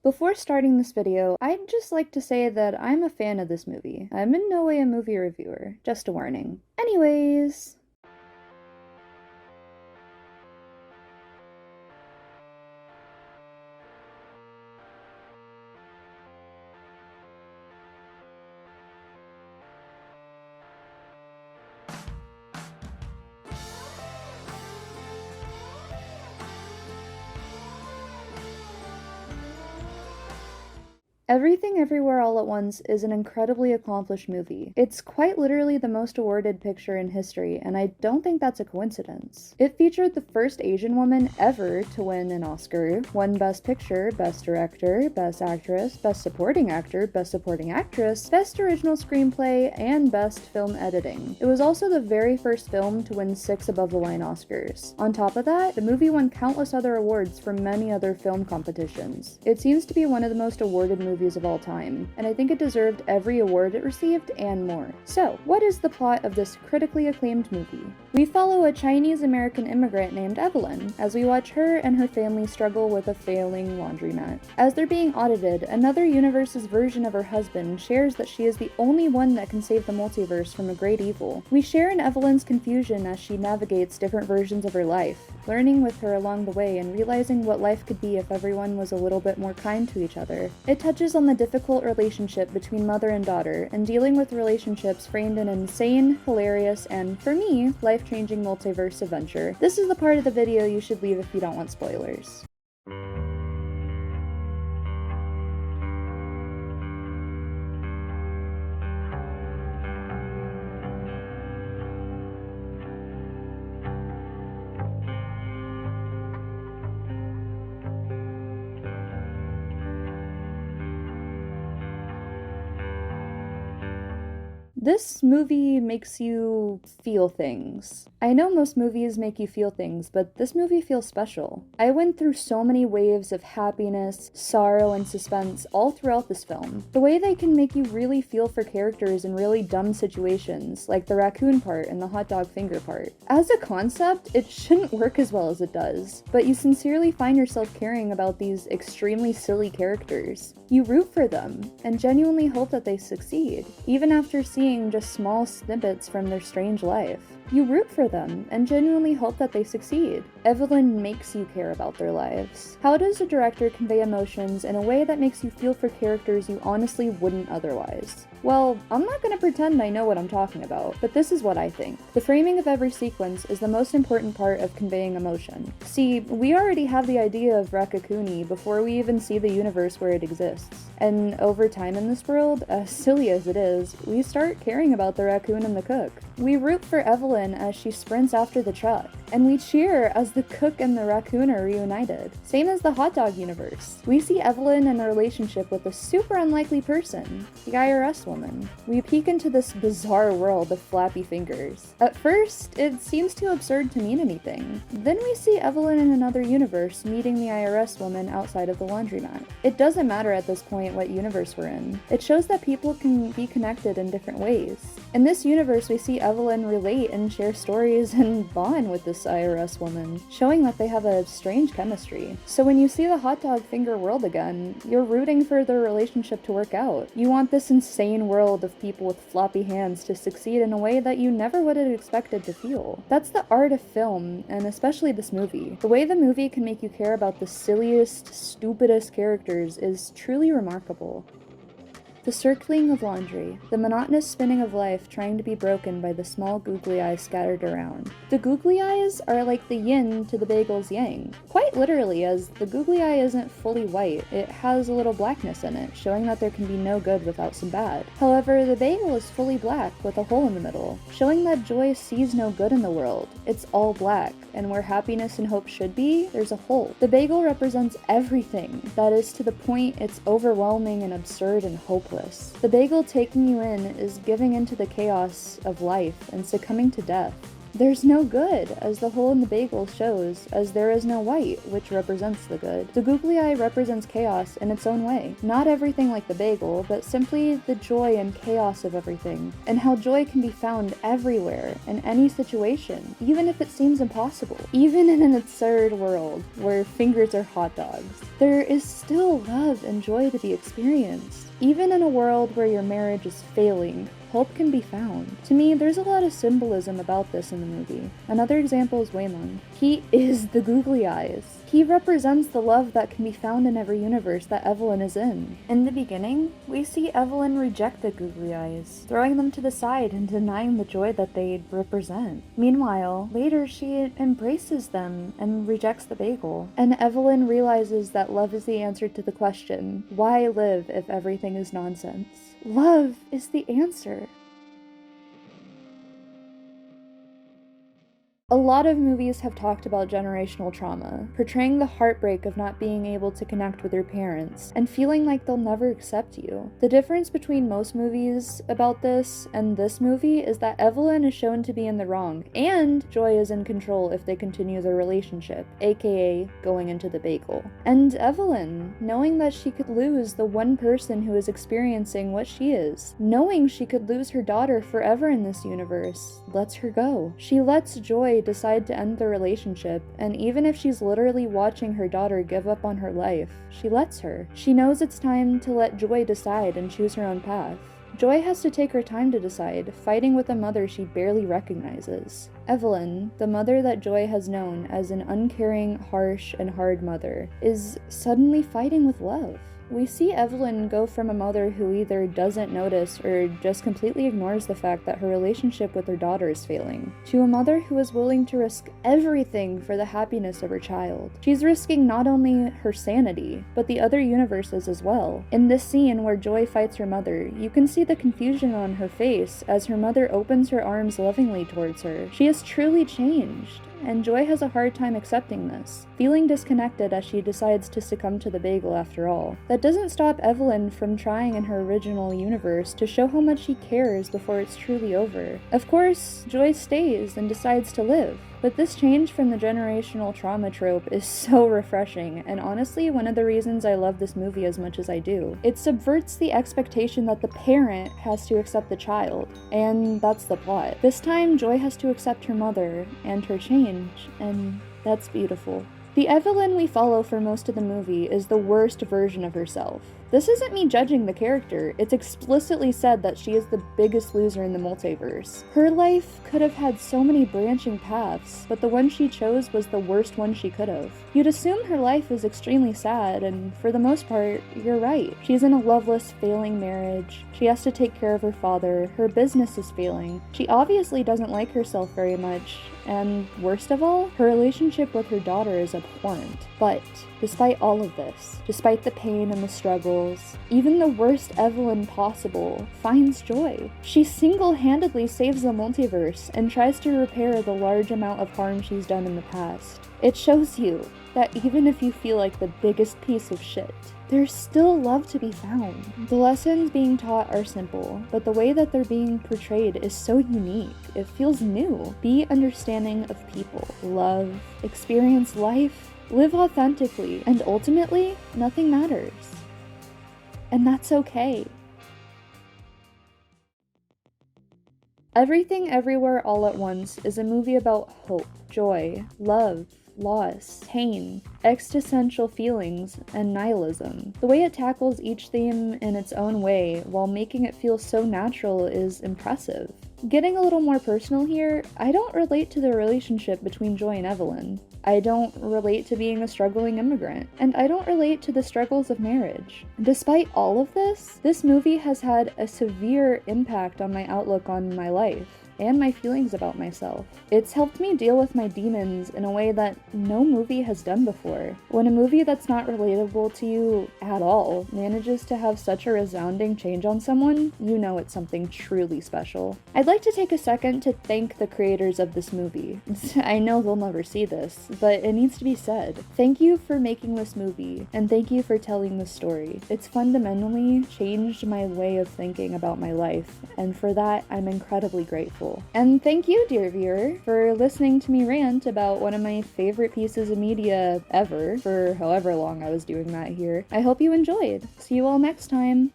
Before starting this video, I'd just like to say that I'm a fan of this movie. I'm in no way a movie reviewer, just a warning. Anyways, Everything Everywhere All at Once is an incredibly accomplished movie. It's quite literally the most awarded picture in history, and I don't think that's a coincidence. It featured the first Asian woman ever to win an Oscar, won Best Picture, Best Director, Best Actress, Best Supporting Actor, Best Supporting Actress, Best Original Screenplay, and Best Film Editing. It was also the very first film to win 6 above-the-line Oscars. On top of that, the movie won countless other awards from many other film competitions. It seems to be one of the most awarded movies of all time, and I think it deserved every award it received and more. So, what is the plot of this critically acclaimed movie? We follow a Chinese-American immigrant named Evelyn as we watch her and her family struggle with a failing laundromat. As they're being audited, another universe's version of her husband shares that she is the only one that can save the multiverse from a great evil. We share in Evelyn's confusion as she navigates different versions of her life, learning with her along the way and realizing what life could be if everyone was a little bit more kind to each other. It touches on the difficult relationship between mother and daughter, and dealing with relationships framed in an insane, hilarious, and, for me, life-changing multiverse adventure. This is the part of the video you should leave if you don't want spoilers. This movie makes you feel things. I know most movies make you feel things, but this movie feels special. I went through so many waves of happiness, sorrow, and suspense all throughout this film. The way they can make you really feel for characters in really dumb situations, like the raccoon part and the hot dog finger part. As a concept, it shouldn't work as well as it does, but you sincerely find yourself caring about these extremely silly characters. You root for them, and genuinely hope that they succeed, even after seeing just small snippets from their strange life. You root for them and genuinely hope that they succeed. Evelyn makes you care about their lives. How does a director convey emotions in a way that makes you feel for characters you honestly wouldn't otherwise? Well, I'm not gonna pretend I know what I'm talking about, but this is what I think. The framing of every sequence is the most important part of conveying emotion. See, we already have the idea of Raccacoonie before we even see the universe where it exists. And over time in this world, as silly as it is, we start caring about the raccoon and the cook. We root for Evelyn as she sprints after the truck, and we cheer as the cook and the raccoon are reunited. Same as the hot dog universe. We see Evelyn in a relationship with a super unlikely person, the IRS woman. We peek into this bizarre world of flappy fingers. At first, it seems too absurd to mean anything. Then we see Evelyn in another universe meeting the IRS woman outside of the laundromat. It doesn't matter at this point what universe we're in. It shows that people can be connected in different ways. In this universe, we see Evelyn relate and share stories and bond with this IRS woman, showing that they have a strange chemistry. So when you see the hot dog finger world again, you're rooting for their relationship to work out. You want this insane world of people with floppy hands to succeed in a way that you never would have expected to feel. That's the art of film, and especially this movie. The way the movie can make you care about the silliest, stupidest characters is truly remarkable. The circling of laundry, the monotonous spinning of life trying to be broken by the small googly eyes scattered around. The googly eyes are like the yin to the bagel's yang. Quite literally, as the googly eye isn't fully white, it has a little blackness in it, showing that there can be no good without some bad. However, the bagel is fully black with a hole in the middle, showing that joy sees no good in the world. It's all black, and where happiness and hope should be, there's a hole. The bagel represents everything. That is to the point it's overwhelming and absurd and hopeless. The bagel taking you in is giving into the chaos of life and succumbing to death. There's no good, as the hole in the bagel shows, as there is no white, which represents the good. The googly eye represents chaos in its own way. Not everything like the bagel, but simply the joy and chaos of everything, and how joy can be found everywhere, in any situation, even if it seems impossible. Even in an absurd world, where fingers are hot dogs, there is still love and joy to be experienced. Even in a world where your marriage is failing, hope can be found. To me, there's a lot of symbolism about this in the movie. Another example is Waylon. He is the googly eyes. He represents the love that can be found in every universe that Evelyn is in. In the beginning, we see Evelyn reject the googly eyes, throwing them to the side and denying the joy that they represent. Meanwhile, later she embraces them and rejects the bagel. And Evelyn realizes that love is the answer to the question, why live if everything is nonsense? Love is the answer. A lot of movies have talked about generational trauma, portraying the heartbreak of not being able to connect with your parents, and feeling like they'll never accept you. The difference between most movies about this and this movie is that Evelyn is shown to be in the wrong, and Joy is in control if they continue their relationship, aka going into the bagel. And Evelyn, knowing that she could lose the one person who is experiencing what she is, knowing she could lose her daughter forever in this universe, lets her go. She lets Joy decide to end the relationship, and even if she's literally watching her daughter give up on her life, she lets her. She knows it's time to let Joy decide and choose her own path. Joy has to take her time to decide, fighting with a mother she barely recognizes. Evelyn, the mother that Joy has known as an uncaring, harsh, and hard mother, is suddenly fighting with love. We see Evelyn go from a mother who either doesn't notice or just completely ignores the fact that her relationship with her daughter is failing, to a mother who is willing to risk everything for the happiness of her child. She's risking not only her sanity, but the other universes as well. In this scene where Joy fights her mother, you can see the confusion on her face as her mother opens her arms lovingly towards her. She has truly changed, and Joy has a hard time accepting this, feeling disconnected as she decides to succumb to the bagel after all. That doesn't stop Evelyn from trying in her original universe to show how much she cares before it's truly over. Of course, Joy stays and decides to live. But this change from the generational trauma trope is so refreshing, and honestly one of the reasons I love this movie as much as I do. It subverts the expectation that the parent has to accept the child, and that's the plot. This time, Joy has to accept her mother and her change, and that's beautiful. The Evelyn we follow for most of the movie is the worst version of herself. This isn't me judging the character, it's explicitly said that she is the biggest loser in the multiverse. Her life could have had so many branching paths, but the one she chose was the worst one she could have. You'd assume her life is extremely sad, and for the most part, you're right. She's in a loveless, failing marriage. She has to take care of her father, her business is failing. She obviously doesn't like herself very much, and worst of all, her relationship with her daughter is abhorrent. But despite all of this, despite the pain and the struggles, even the worst Evelyn possible finds joy. She single-handedly saves the multiverse and tries to repair the large amount of harm she's done in the past. It shows you that even if you feel like the biggest piece of shit, there's still love to be found. The lessons being taught are simple, but the way that they're being portrayed is so unique. It feels new. Be understanding of people, love, experience life, live authentically, and ultimately, nothing matters. And that's okay. Everything Everywhere All at Once is a movie about hope, joy, love, loss, pain, existential feelings, and nihilism. The way it tackles each theme in its own way while making it feel so natural is impressive. Getting a little more personal here, I don't relate to the relationship between Joy and Evelyn. I don't relate to being a struggling immigrant, and I don't relate to the struggles of marriage. Despite all of this movie has had a severe impact on my outlook on my life and my feelings about myself. It's helped me deal with my demons in a way that no movie has done before. When a movie that's not relatable to you at all manages to have such a resounding change on someone, you know it's something truly special. I'd like to take a second to thank the creators of this movie. I know they'll never see this, but it needs to be said. Thank you for making this movie, and thank you for telling this story. It's fundamentally changed my way of thinking about my life, and for that, I'm incredibly grateful. beautiful. And thank you, dear viewer, for listening to me rant about one of my favorite pieces of media ever, for however long I was doing that here. I hope you enjoyed. See you all next time.